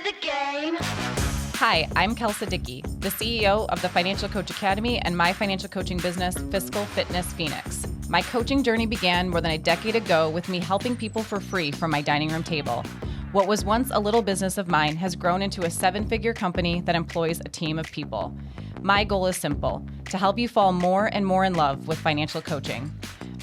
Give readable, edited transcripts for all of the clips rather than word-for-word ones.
the game. Hi, I'm Kelsa Dickey, the CEO of the Financial Coach Academy and my financial coaching business, Fiscal Fitness Phoenix. My coaching journey began more than a decade ago with me helping people for free from my dining room table. What was once a little business of mine has grown into a 7-figure company that employs a team of people. My goal is simple, to help you fall more and more in love with financial coaching.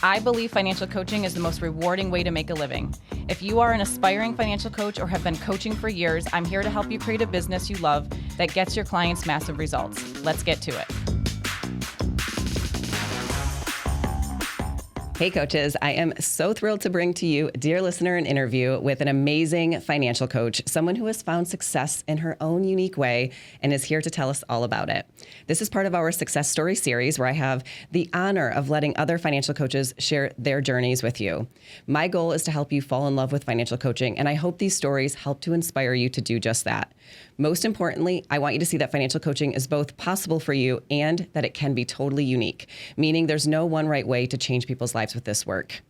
I believe financial coaching is the most rewarding way to make a living. If you are an aspiring financial coach or have been coaching for years, I'm here to help you create a business you love that gets your clients massive results. Let's get to it. Hey coaches, I am so thrilled to bring to you, dear listener, an interview with an amazing financial coach, someone who has found success in her own unique way and is here to tell us all about it. This is part of our Success Story series where I have the honor of letting other financial coaches share their journeys with you. My goal is to help you fall in love with financial coaching, and I hope these stories help to inspire you to do just that. Most importantly, I want you to see that financial coaching is both possible for you and that it can be totally unique, meaning there's no one right way to change people's lives with this work.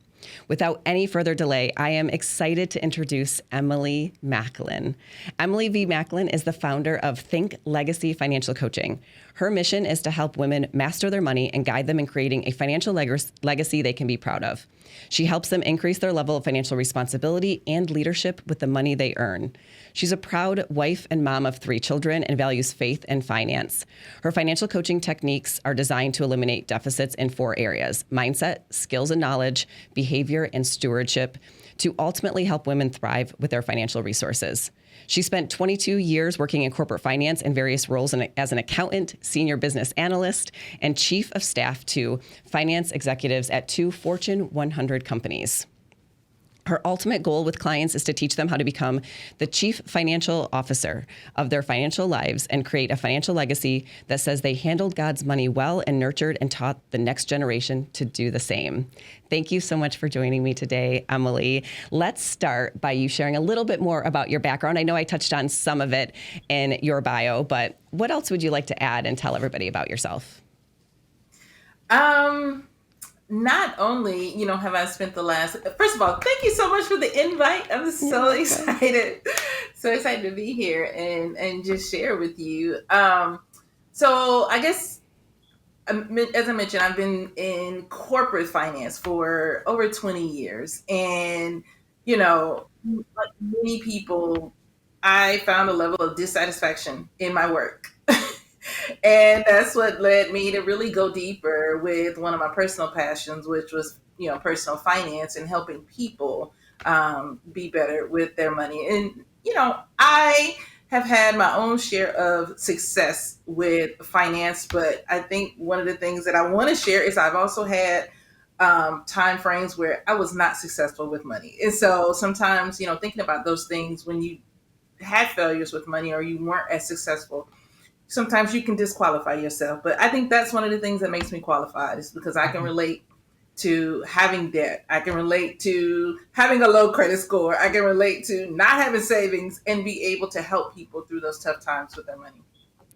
Without any further delay, I am excited to introduce Emily Maclin. Emily V. Maclin is the founder of Think Legacy Financial Coaching. Her mission is to help women master their money and guide them in creating a financial legacy they can be proud of. She helps them increase their level of financial responsibility and leadership with the money they earn. She's a proud wife and mom of 3 children and values faith and finance. Her financial coaching techniques are designed to eliminate deficits in 4 areas: mindset, skills and knowledge, behavior, and stewardship, to ultimately help women thrive with their financial resources. She spent 22 years working in corporate finance in various roles as an accountant, senior business analyst, and chief of staff to finance executives at 2 Fortune 100 companies. Her ultimate goal with clients is to teach them how to become the chief financial officer of their financial lives and create a financial legacy that says they handled God's money well and nurtured and taught the next generation to do the same. Thank you so much for joining me today, Emily. Let's start by you sharing a little bit more about your background. I know I touched on some of it in your bio, but what else would you like to add and tell everybody about yourself? Not only, have I spent first of all, thank you so much for the invite. I'm so excited. So excited to be here and just share with you. So I guess, as I mentioned, I've been in corporate finance for over 20 years. And, like many people, I found a level of dissatisfaction in my work. And that's what led me to really go deeper with one of my personal passions, which was, personal finance and helping people be better with their money. And, I have had my own share of success with finance, but I think one of the things that I want to share is I've also had time frames where I was not successful with money. And so sometimes, thinking about those things when you had failures with money or you weren't as successful, sometimes you can disqualify yourself. But I think that's one of the things that makes me qualified, is because I can relate to having debt. I can relate to having a low credit score. I can relate to not having savings and be able to help people through those tough times with their money.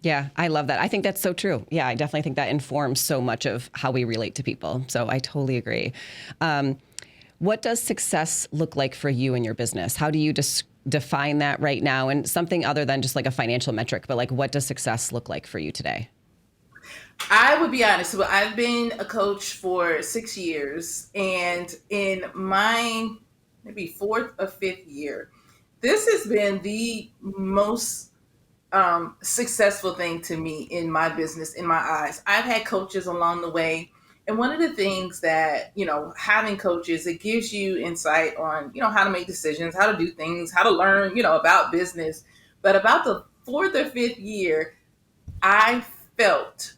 Yeah, I love that. I think that's so true. Yeah, I definitely think that informs so much of how we relate to people. So I totally agree. What does success look like for you in your business? How do you define that right now? And something other than just like a financial metric, but like, what does success look like for you today? I would be honest. So I've been a coach for 6 years, and in my maybe 4th or 5th year, this has been the most successful thing to me in my business, in my eyes. I've had coaches along the way. And one of the things that, having coaches, it gives you insight on, how to make decisions, how to do things, how to learn, about business. But about the 4th or 5th year, I felt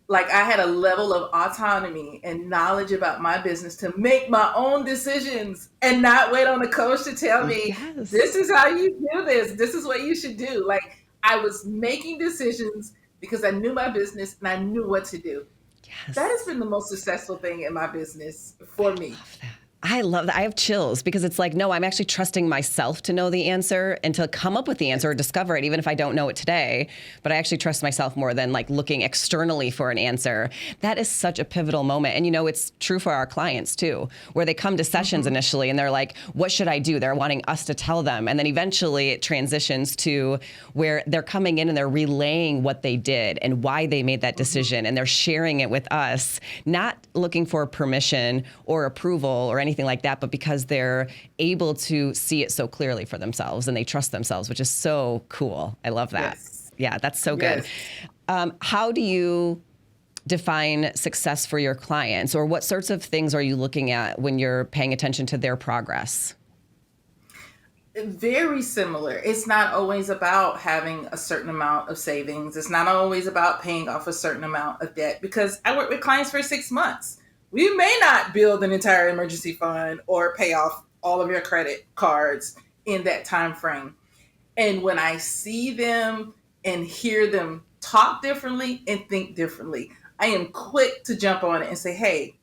like I had a level of autonomy and knowledge about my business to make my own decisions and not wait on the coach to tell me, Yes. This is how you do this. This is what you should do. Like, I was making decisions because I knew my business and I knew what to do. Yes. That has been the most successful thing in my business for me. Love that. I love that. I have chills because it's like, no, I'm actually trusting myself to know the answer and to come up with the answer or discover it, even if I don't know it today. But I actually trust myself more than like looking externally for an answer. That is such a pivotal moment. And, it's true for our clients too, where they come to sessions initially and they're like, what should I do? They're wanting us to tell them. And then eventually it transitions to where they're coming in and they're relaying what they did and why they made that decision. And they're sharing it with us, not looking for permission or approval or anything like that, but because they're able to see it so clearly for themselves and they trust themselves, which is so cool. I love that. Yes. Yeah, that's so good. How do you define success for your clients, or what sorts of things are you looking at when you're paying attention to their progress? Very similar. It's not always about having a certain amount of savings. It's not always about paying off a certain amount of debt, because I work with clients for 6 months. We may not build an entire emergency fund or pay off all of your credit cards in that time frame. And when I see them and hear them talk differently and think differently, I am quick to jump on it and say, hey,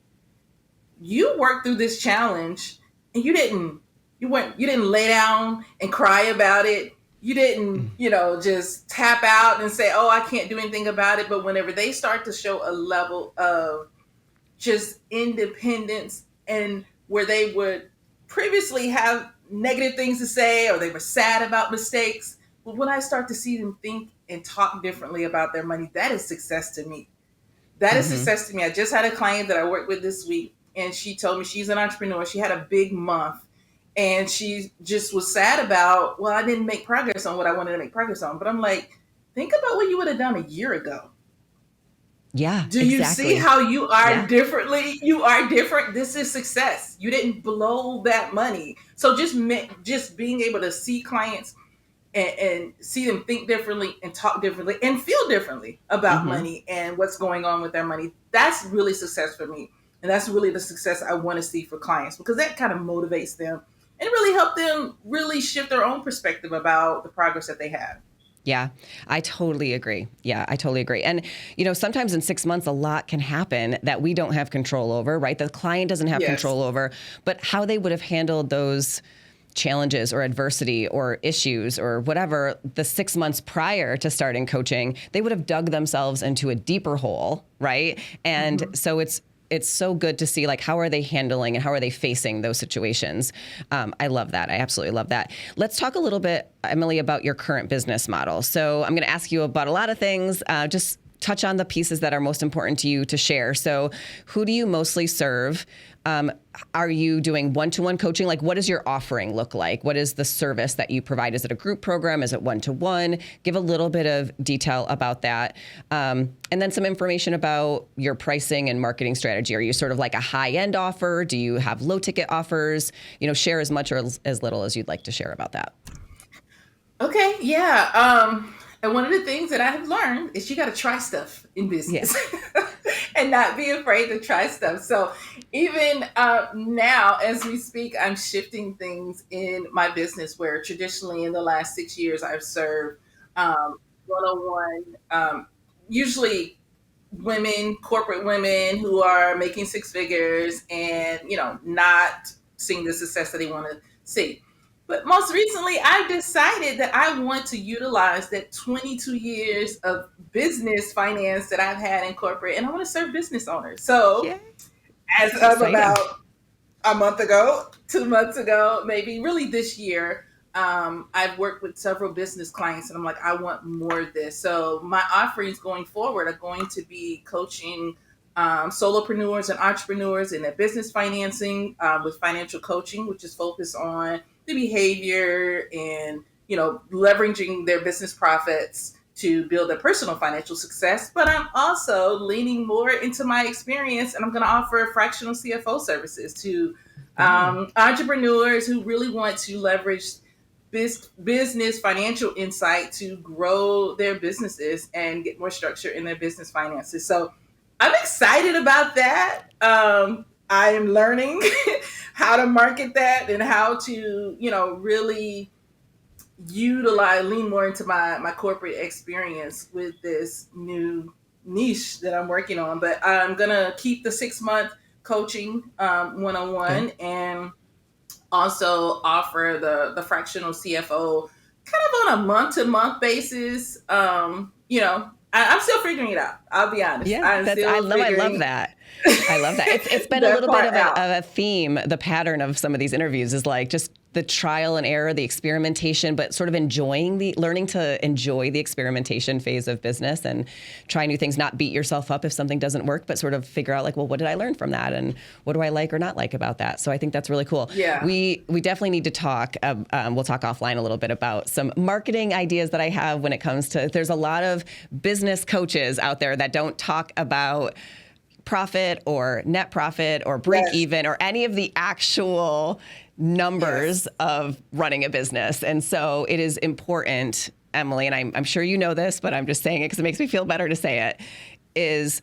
you worked through this challenge and you didn't lay down and cry about it. You didn't, just tap out and say, oh, I can't do anything about it. But whenever they start to show a level of just independence, and where they would previously have negative things to say or they were sad about mistakes, but when I start to see them think and talk differently about their money, that is success to me. That is success to me. I just had a client that I worked with this week, and she told me she's an entrepreneur. She had a big month, and she just was sad about, well, I didn't make progress on what I wanted to make progress on. But I'm like, think about what you would have done a year ago. Yeah. Do you see how you are differently? You are different. This is success. You didn't blow that money. So just being able to see clients and see them think differently and talk differently and feel differently about money and what's going on with their money. That's really success for me. And that's really the success I want to see for clients, because that kind of motivates them and really help them really shift their own perspective about the progress that they have. Yeah, I totally agree. And, sometimes in 6 months, a lot can happen that we don't have control over, right? The client doesn't have control over, but how they would have handled those challenges or adversity or issues or whatever the 6 months prior to starting coaching, they would have dug themselves into a deeper hole, right? And so it's so good to see, like, how are they handling and how are they facing those situations? I love that. I absolutely love that. Let's talk a little bit, Emily, about your current business model. So I'm going to ask you about a lot of things. Just touch on the pieces that are most important to you to share. So who do you mostly serve? Are you doing one-to-one coaching? Like, what does your offering look like? What is the service that you provide? Is it a group program? Is it one-to-one? Give a little bit of detail about that. And then some information about your pricing and marketing strategy. Are you sort of like a high-end offer? Do you have low-ticket offers? Share as much or as little as you'd like to share about that. Okay. Yeah. And one of the things that I have learned is you got to try stuff in business and not be afraid to try stuff. So even now, as we speak, I'm shifting things in my business where traditionally in the last 6 years, I've served one-on-one, usually corporate women who are making six figures and, not seeing the success that they want to see. But most recently, I've decided that I want to utilize that 22 years of business finance that I've had in corporate, and I want to serve business owners. So as of about a month ago, 2 months ago, maybe really this year, I've worked with several business clients, and I'm like, I want more of this. So my offerings going forward are going to be coaching solopreneurs and entrepreneurs in their business financing with financial coaching, which is focused on the behavior and, leveraging their business profits to build their personal financial success. But I'm also leaning more into my experience, and I'm going to offer fractional CFO services to entrepreneurs who really want to leverage business financial insight to grow their businesses and get more structure in their business finances. So I'm excited about that. I am learning how to market that and how to, really lean more into my corporate experience with this new niche that I'm working on. But I'm going to keep the 6 month coaching one-on-one, and also offer the fractional CFO kind of on a month-to-month basis. I'm still figuring it out. I'll be honest. Yeah, I'm still I love figuring that. I love that. It's been a that little bit part of out. a theme. The pattern of some of these interviews is like just the trial and error, the experimentation, but sort of learning to enjoy the experimentation phase of business and try new things, not beat yourself up if something doesn't work, but sort of figure out like, well, what did I learn from that? And what do I like or not like about that? So I think that's really cool. Yeah. We definitely need to talk. We'll talk offline a little bit about some marketing ideas that I have when it comes to, there's a lot of business coaches out there that don't talk about profit or net profit or break even or any of the actual numbers of running a business. And so it is important, Emily, and I'm sure you know this, but I'm just saying it because it makes me feel better to say it, is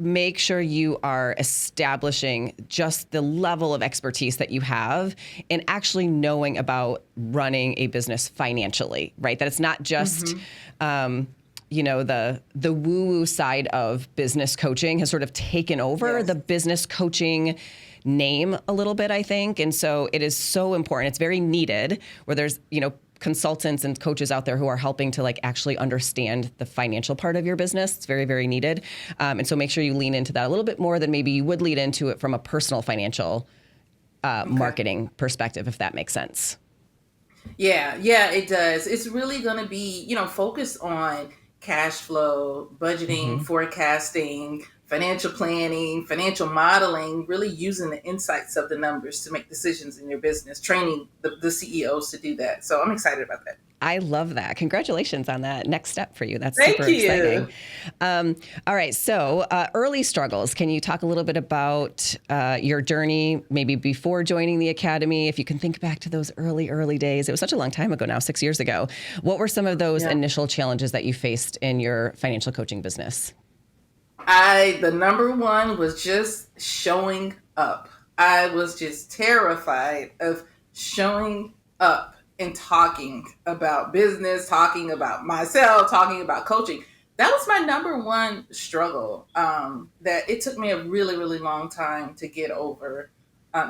make sure you are establishing just the level of expertise that you have in actually knowing about running a business financially, right? That it's not just, the woo-woo side of business coaching has sort of taken over the business coaching name a little bit, I think. And so it is so important. It's very needed where there's, consultants and coaches out there who are helping to like actually understand the financial part of your business. It's very, very needed. And so make sure you lean into that a little bit more than maybe you would lead into it from a personal financial marketing perspective, if that makes sense. Yeah, it does. It's really going to be, focused on cash flow, budgeting, forecasting, financial planning, financial modeling, really using the insights of the numbers to make decisions in your business, training the CEOs to do that. So I'm excited about that. I love that. Congratulations on that next step for you. That's Thank super you. exciting. All right. So early struggles. Can you talk a little bit about your journey, maybe before joining the Academy? If you can think back to those early days. It was such a long time ago now, 6 years ago. What were some of those initial challenges that you faced in your financial coaching business? The number one was just showing up. I was just terrified of showing up and talking about business, talking about myself, talking about coaching. That was my number one struggle, that it took me a really, really long time to get over,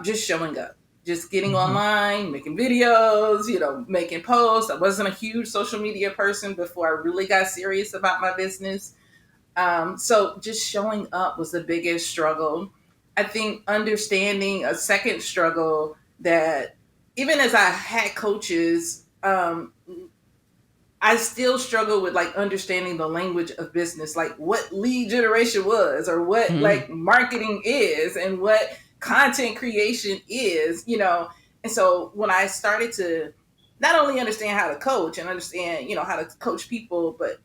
just showing up, just getting online, making videos, making posts. I wasn't a huge social media person before I really got serious about my business. So just showing up was the biggest struggle. I think understanding a second struggle that even as I had coaches, I still struggle with like understanding the language of business, like what lead generation was or what like marketing is and what content creation is, And so when I started to not only understand how to coach and understand, how to coach people, but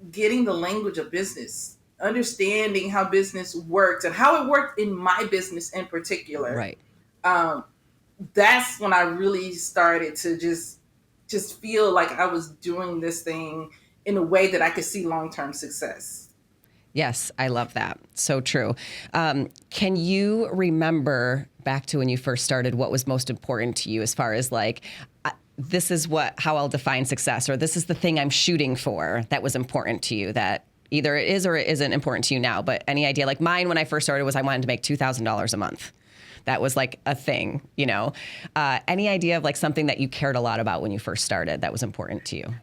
getting the language of business, understanding how business works and how it worked in my business in particular. Right. That's when I really started to just feel like I was doing this thing in a way that I could see long-term success. Yes, I love that. So true. Can you remember back to when you first started, what was most important to you as far as like, this is how I'll define success, or this is the thing I'm shooting for that was important to you, that either it is or it isn't important to you now, but any idea? Like mine when I first started was I wanted to make $2,000 a month. That was like a thing, Any idea of like something that you cared a lot about when you first started that was important to you?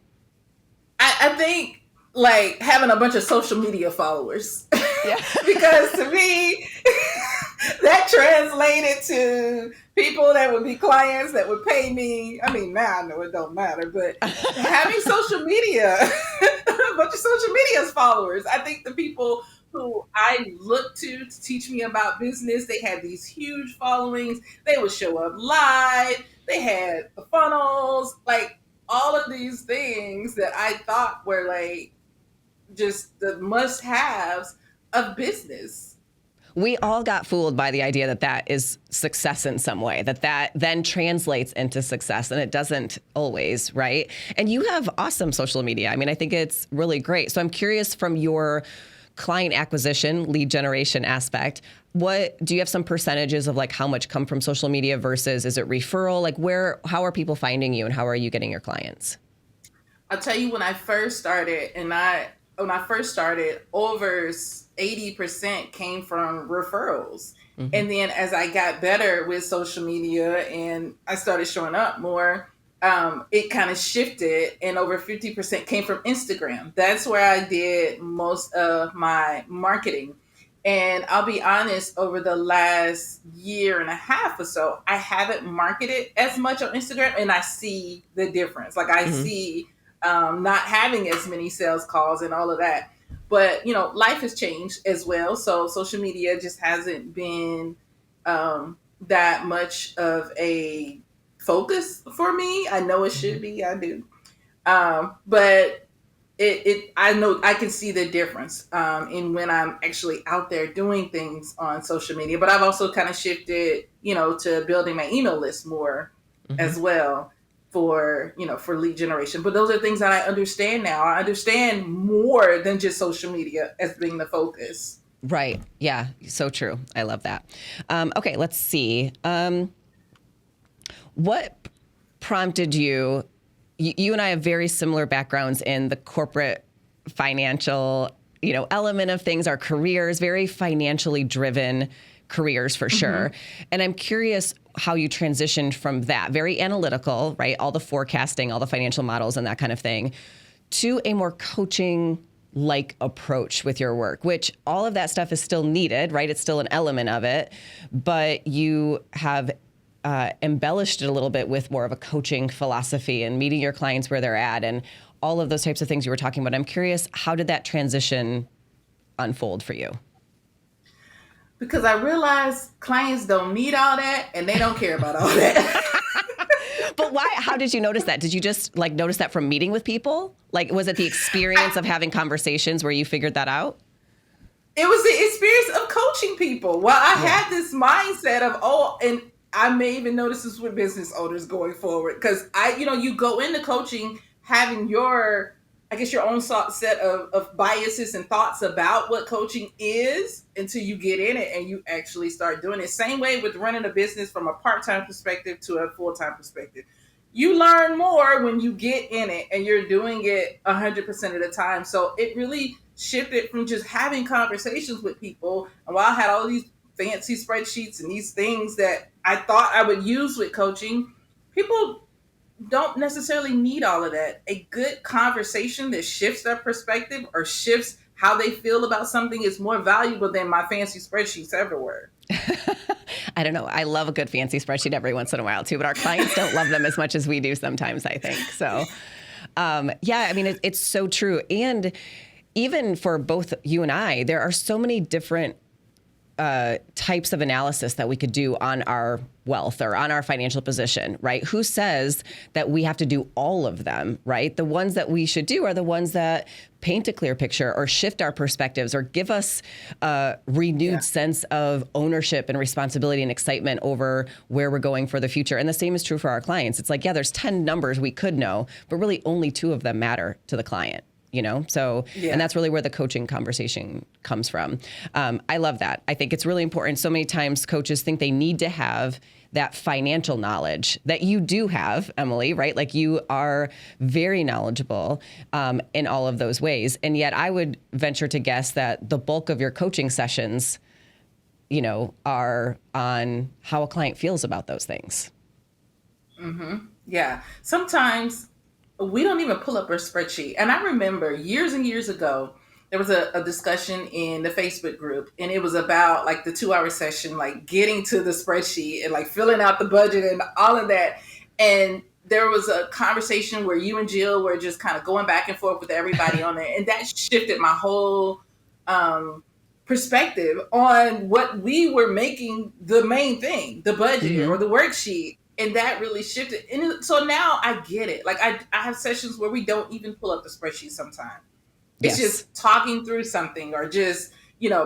I think like having a bunch of social media followers, because to me, that translated to people that would be clients that would pay me. I mean, now I know it don't matter, but having social media, a bunch of social media's followers. I think the people who I looked to teach me about business, they had these huge followings. They would show up live. They had the funnels, like all of these things that I thought were like just the must-haves of business. We all got fooled by the idea that is success in some way, that then translates into success, and it doesn't always, right? And you have awesome social media. I mean, I think it's really great. So I'm curious from your client acquisition, lead generation aspect, do you have some percentages of like how much come from social media versus is it referral? Like how are people finding you and how are you getting your clients? I'll tell you when I first started and I when I first started, over 80% came from referrals. Mm-hmm. And then as I got better with social media and I started showing up more, it kind of shifted, and over 50% came from Instagram. That's where I did most of my marketing. And I'll be honest, over the last year and a half or so, I haven't marketed as much on Instagram, and I see the difference. Like I Mm-hmm. see not having as many sales calls and all of that. But life has changed as well, so social media just hasn't been that much of a focus for me. I know it should be, I do, but I know I can see the difference in when I'm actually out there doing things on social media. But I've also kind of shifted, to building my email list more Mm-hmm. as well for lead generation. But those are things that I understand now. I understand more than just social media as being the focus. Right. Yeah. So true. I love that. Okay. Let's see. What prompted you? You and I have very similar backgrounds in the corporate financial, element of things, our careers, very financially driven careers for sure. And I'm curious how you transitioned from that, very analytical, right? All the forecasting, all the financial models and that kind of thing, to a more coaching like approach with your work, which all of that stuff is still needed, right? It's still an element of it, but you have embellished it a little bit with more of a coaching philosophy and meeting your clients where they're at and all of those types of things you were talking about. I'm curious, how did that transition unfold for you? Because I realize clients don't need all that and they don't care about all that. But why? How did you notice that? Did you just notice that from meeting with people? Was it the experience of having conversations where you figured that out? It was the experience of coaching people. Well, I had this mindset of, and I may even notice this with business owners going forward, because you go into coaching having your own set of biases and thoughts about what coaching is until you get in it and you actually start doing it. Same way with running a business from a part-time perspective to a full-time perspective. You learn more when you get in it and you're doing it 100% of the time. So it really shifted from just having conversations with people. And while I had all these fancy spreadsheets and these things that I thought I would use with coaching, people don't necessarily need all of that. A good conversation that shifts their perspective or shifts how they feel about something is more valuable than my fancy spreadsheets everywhere. I don't know. I love a good fancy spreadsheet every once in a while too, but our clients don't love them as much as we do sometimes, I think. So, it's so true. And even for both you and I, there are so many different types of analysis that we could do on our wealth or on our financial position, right? Who says that we have to do all of them, right? The ones that we should do are the ones that paint a clear picture or shift our perspectives or give us a renewed sense of ownership and responsibility and excitement over where we're going for the future. And the same is true for our clients. It's there's 10 numbers we could know, but really only 2 of them matter to the client. So, and that's really where the coaching conversation comes from. I love that. I think it's really important. So many times coaches think they need to have that financial knowledge that you do have, Emily, right? You are very knowledgeable in all of those ways. And yet I would venture to guess that the bulk of your coaching sessions, are on how a client feels about those things. Mm-hmm. Yeah. Sometimes we don't even pull up our spreadsheet. And I remember years and years ago, there was a discussion in the Facebook group, and it was about the 2-hour session, getting to the spreadsheet and filling out the budget and all of that. And there was a conversation where you and Jill were just kind of going back and forth with everybody on there. And that shifted my whole perspective on what we were making the main thing, the budget or the worksheet. And that really shifted. And so now I get it. I have sessions where we don't even pull up the spreadsheet sometimes. It's just talking through something or just,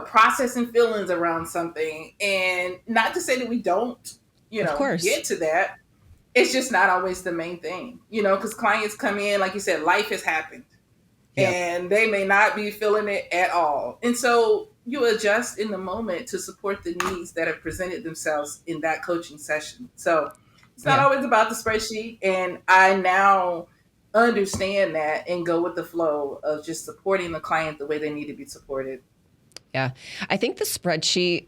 processing feelings around something. And not to say that we don't, get to that. It's just not always the main thing, because clients come in, like you said, life has happened and they may not be feeling it at all. And so you adjust in the moment to support the needs that have presented themselves in that coaching session. So it's not always about the spreadsheet. And I now understand that and go with the flow of just supporting the client the way they need to be supported. Yeah. I think the spreadsheet,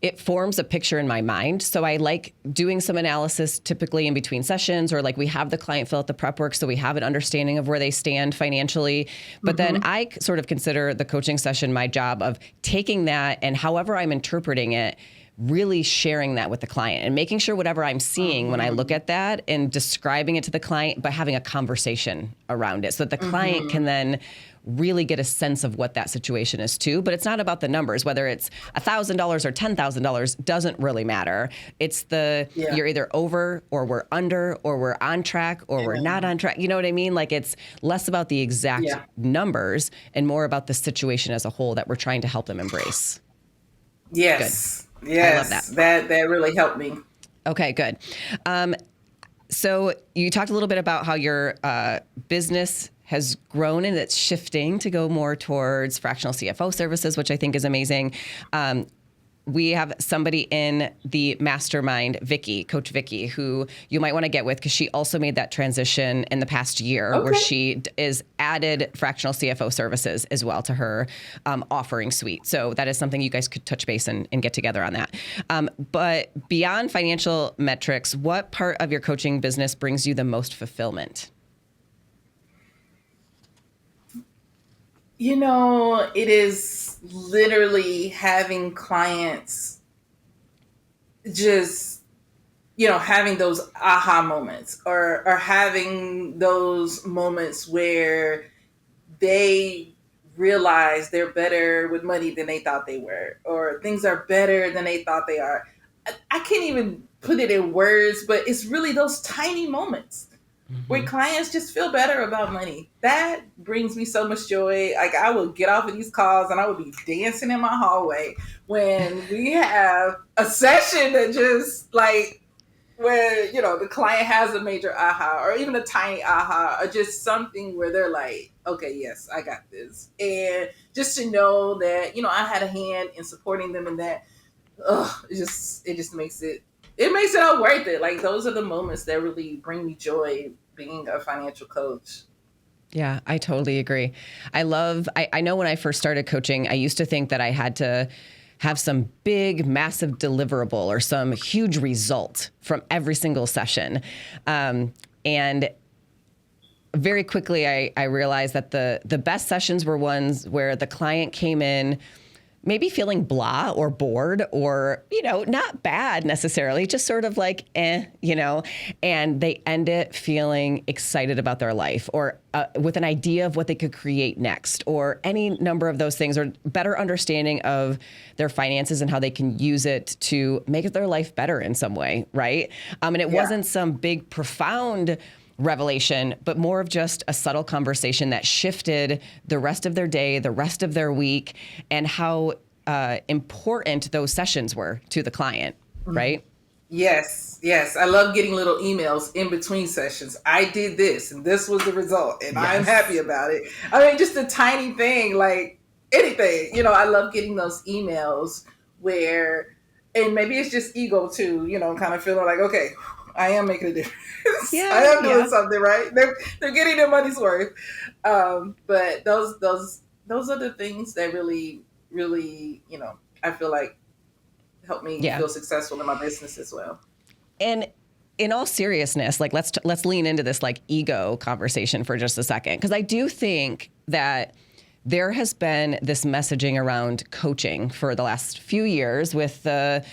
it forms a picture in my mind. So I like doing some analysis typically in between sessions, or like we have the client fill out the prep work so we have an understanding of where they stand financially. But then I sort of consider the coaching session my job of taking that and however I'm interpreting it, really sharing that with the client and making sure whatever I'm seeing when I look at that and describing it to the client, but having a conversation around it so that the client can then really get a sense of what that situation is too. But it's not about the numbers, whether it's $1,000 or $10,000 doesn't really matter. It's you're either over or we're under or we're on track or we're not on track. You know what I mean? Like it's less about the exact numbers and more about the situation as a whole that we're trying to help them embrace. Yes. Good. Yes. I love that. That really helped me. Okay, good. So you talked a little bit about how your business has grown and it's shifting to go more towards fractional CFO services, which I think is amazing. We have somebody in the mastermind, Coach Vicky, who you might want to get with because she also made that transition in the past year where she is added fractional CFO services as well to her offering suite. So that is something you guys could touch base and get together on that. But beyond financial metrics, what part of your coaching business brings you the most fulfillment? You know, it is literally having clients just, having those aha moments or having those moments where they realize they're better with money than they thought they were, or things are better than they thought they are. I can't even put it in words, but it's really those tiny moments where clients just feel better about money. That brings me so much joy. Like I will get off of these calls and I will be dancing in my hallway when we have a session that just like where, the client has a major aha or even a tiny aha or just something where they're like, okay, yes, I got this. And just to know that, I had a hand in supporting them in that, it just makes it all worth it. Like those are the moments that really bring me joy being a financial coach. Yeah, I totally agree. I know when I first started coaching, I used to think that I had to have some big, massive deliverable or some huge result from every single session. And very quickly, I realized that the best sessions were ones where the client came in maybe feeling blah or bored or, not bad necessarily, just sort of like, and they end it feeling excited about their life or with an idea of what they could create next or any number of those things or better understanding of their finances and how they can use it to make their life better in some way, right? And it wasn't some big, profound revelation, but more of just a subtle conversation that shifted the rest of their day, the rest of their week, and how important those sessions were to the client, right? Yes. I love getting little emails in between sessions. I did this and this was the result and I'm happy about it. I mean, just a tiny thing, like anything, I love getting those emails where, and maybe it's just ego too, kind of feeling like, okay, I am making a difference. I am doing something right. They're getting their money's worth. But those are the things that really, really, I feel like help me feel successful in my business as well. And in all seriousness, like let's lean into this like ego conversation for just a second, because I do think that there has been this messaging around coaching for the last few years with the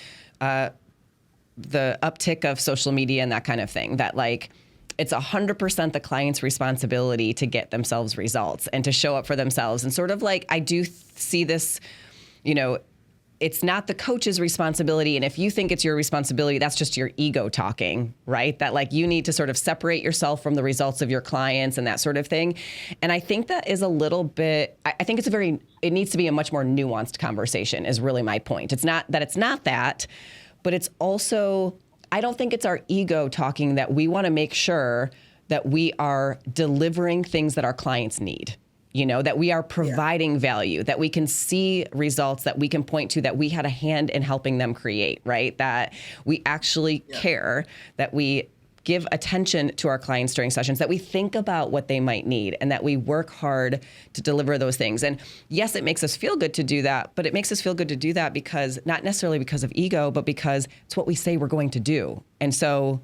uptick of social media and that kind of thing, that like it's 100% the client's responsibility to get themselves results and to show up for themselves. And sort of like, I do see this, it's not the coach's responsibility. And if you think it's your responsibility, that's just your ego talking, right? That like you need to sort of separate yourself from the results of your clients and that sort of thing. And I think that is a little bit, I think it needs to be a much more nuanced conversation is really my point. It's not that, but it's also, I don't think it's our ego talking that we want to make sure that we are delivering things that our clients need, that we are providing value, that we can see results that we can point to, that we had a hand in helping them create, right? That we actually care, that we give attention to our clients during sessions, that we think about what they might need, and that we work hard to deliver those things. And yes, it makes us feel good to do that, but it makes us feel good to do that because not necessarily because of ego, but because it's what we say we're going to do. And so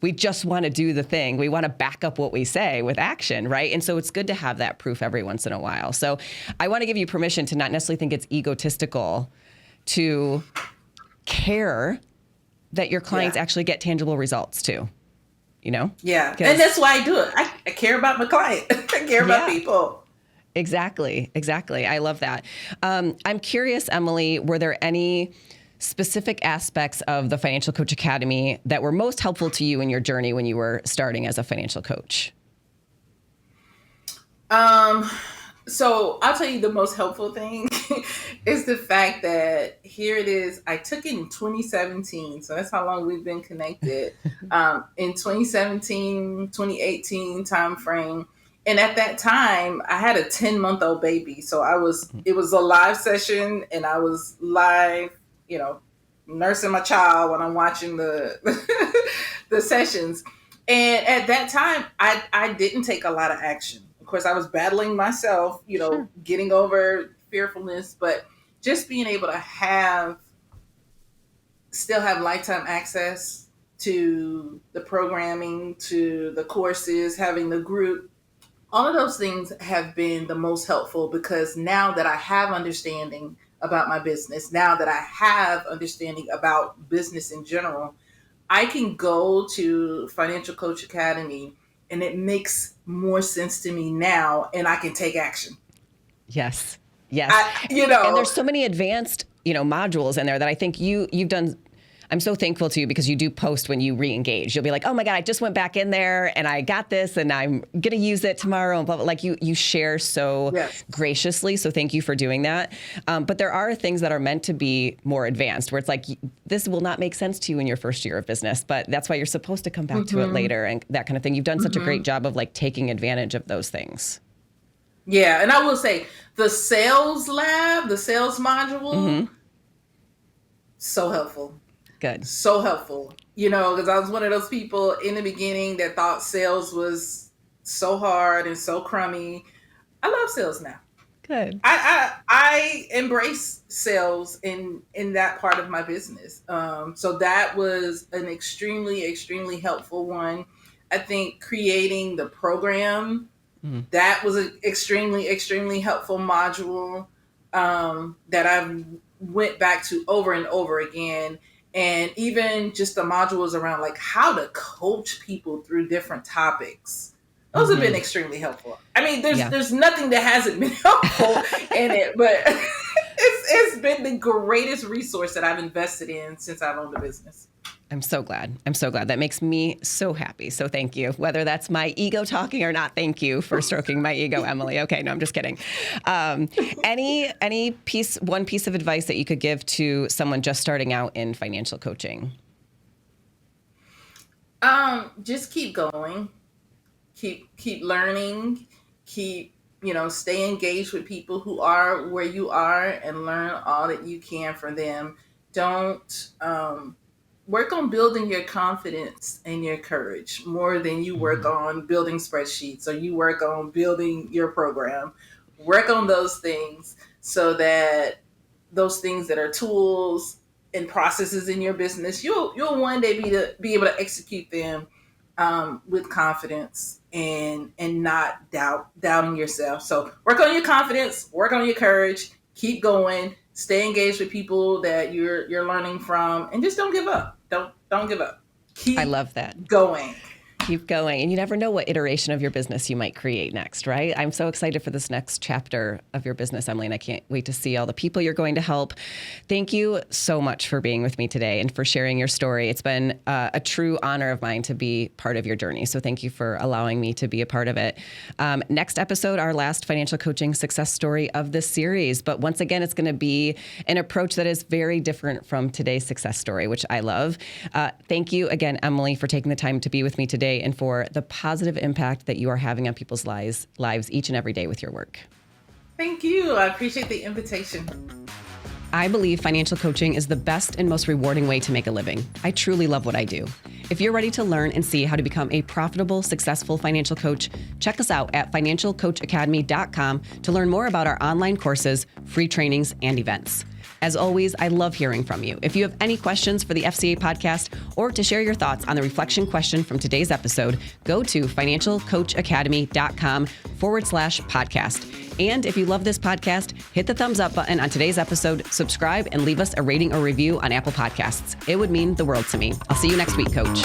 we just want to do the thing. We want to back up what we say with action, right? And so it's good to have that proof every once in a while. So I want to give you permission to not necessarily think it's egotistical to care that your clients actually get tangible results too, you know? Yeah, and that's why I do it. I care about my client. I care about people. Exactly. I love that. I'm curious, Emily, were there any specific aspects of the Financial Coach Academy that were most helpful to you in your journey when you were starting as a financial coach? So I'll tell you the most helpful thing is the fact that here it is. I took it in 2017. So that's how long we've been connected. In 2017, 2018 timeframe. And at that time, I had a 10-month-old baby. So it was a live session, and I was live, nursing my child when I'm watching the the sessions. And at that time, I didn't take a lot of action. Of course, I was battling myself, getting over fearfulness, but just being able to still have lifetime access to the programming, to the courses, having the group. All of those things have been the most helpful, because now that I have understanding about my business, now that I have understanding about business in general, I can go to Financial Coach Academy and it makes more sense to me now, and I can take action. Yes. And there's so many advanced, modules in there that I think you've done. I'm so thankful to you, because you do post when you re-engage. You'll be like, oh my God, I just went back in there and I got this and I'm going to use it tomorrow. And blah, blah. Like you share so graciously. So thank you for doing that. But there are things that are meant to be more advanced, where it's like, this will not make sense to you in your first year of business, but that's why you're supposed to come back to it later and that kind of thing. You've done such a great job of taking advantage of those things. Yeah. And I will say the sales lab, the sales module, so helpful. Good. So helpful, because I was one of those people in the beginning that thought sales was so hard and so crummy. I love sales now. Good. I embrace sales in that part of my business. So that was an extremely, extremely helpful one. I think creating the program, that was an extremely, extremely helpful module that I went back to over and over again. And even just the modules around how to coach people through different topics. Those have been extremely helpful. I mean, there's nothing that hasn't been helpful in it, but it's been the greatest resource that I've invested in since I've owned a business. I'm so glad. That makes me so happy. So thank you. Whether that's my ego talking or not, thank you for stroking my ego, Emily. Okay, no, I'm just kidding. One piece of advice that you could give to someone just starting out in financial coaching? Just keep going. Keep learning. Stay engaged with people who are where you are and learn all that you can from them. Don't work on building your confidence and your courage more than you work on building spreadsheets, or you work on building your program. Work on those things so that those things that are tools and processes in your business, you'll one day be able to execute them with confidence and not doubting yourself. So work on your confidence, work on your courage, keep going. Stay engaged with people that you're learning from, and just don't give up. Don't give up. I love that. Going. Keep going. And you never know what iteration of your business you might create next, right? I'm so excited for this next chapter of your business, Emily, and I can't wait to see all the people you're going to help. Thank you so much for being with me today and for sharing your story. It's been a true honor of mine to be part of your journey. So thank you for allowing me to be a part of it. Next episode, our last financial coaching success story of this series. But once again, it's going to be an approach that is very different from today's success story, which I love. Thank you again, Emily, for taking the time to be with me today and for the positive impact that you are having on people's lives each and every day with your work. Thank you. I appreciate the invitation. I believe financial coaching is the best and most rewarding way to make a living. I truly love what I do. If you're ready to learn and see how to become a profitable, successful financial coach, check us out at financialcoachacademy.com to learn more about our online courses, free trainings, and events. As always, I love hearing from you. If you have any questions for the FCA podcast or to share your thoughts on the reflection question from today's episode, go to financialcoachacademy.com/podcast. And if you love this podcast, hit the thumbs up button on today's episode, subscribe, and leave us a rating or review on Apple Podcasts. It would mean the world to me. I'll see you next week, Coach.